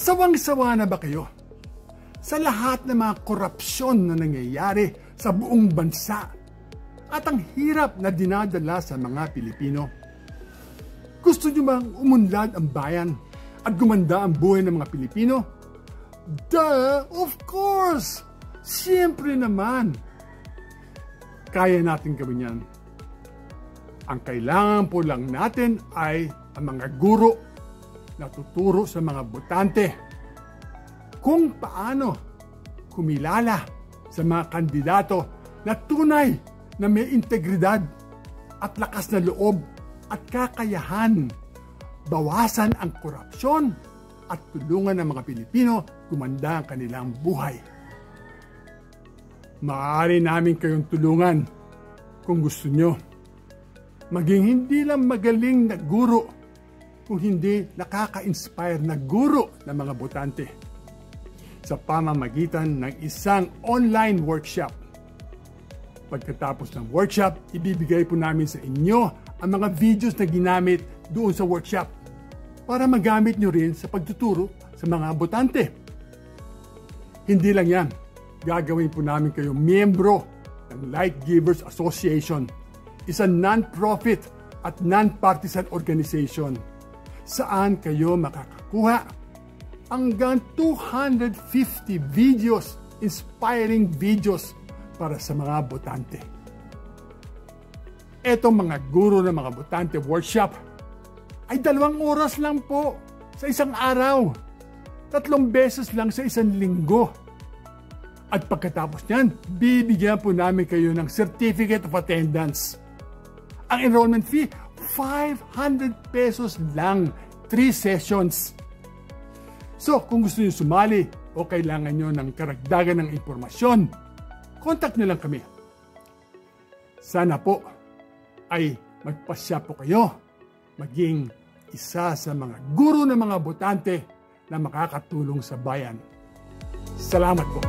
Sawang-sawa na ba kayo sa lahat ng mga korupsyon na nangyayari sa buong bansa at ang hirap na dinadala sa mga Pilipino? Gusto nyo bang umunlad ang bayan at gumanda ang buhay ng mga Pilipino? Duh! Of course! Siyempre naman! Kaya natin gawin yan. Ang kailangan po lang natin ay ang mga guro na tuturo sa mga botante kung paano kumilala sa mga kandidato na tunay na may integridad at lakas na loob at kakayahan, bawasan ang korupsyon at tulungan ng mga Pilipino gumanda ang kanilang buhay. Maaari namin kayong tulungan kung gusto nyo. Maging hindi lang magaling na guro, kung hindi nakaka-inspire na guro ng mga botante sa pamamagitan ng isang online workshop. Pagkatapos ng workshop, ibibigay po namin sa inyo ang mga videos na ginamit doon sa workshop para magamit nyo rin sa pagtuturo sa mga botante. Hindi lang yan, gagawin po namin kayo miyembro ng Light Givers Association, isang non-profit at non-partisan organization saan kayo makakakuha hanggang 250 videos, inspiring videos para sa mga botante. Etong mga guro ng mga botante workshop ay 2 oras lang po sa isang araw, 3 beses lang sa isang linggo. At pagkatapos niyan, bibigyan po namin kayo ng Certificate of Attendance. Ang enrollment fee, 500 pesos lang, 3 sessions. So, kung gusto niyo sumali o kailangan niyo ng karagdagan ng impormasyon, contact niyo lang kami. Sana po ay magpasya po kayo maging isa sa mga guro ng mga botante na makakatulong sa bayan. Salamat po.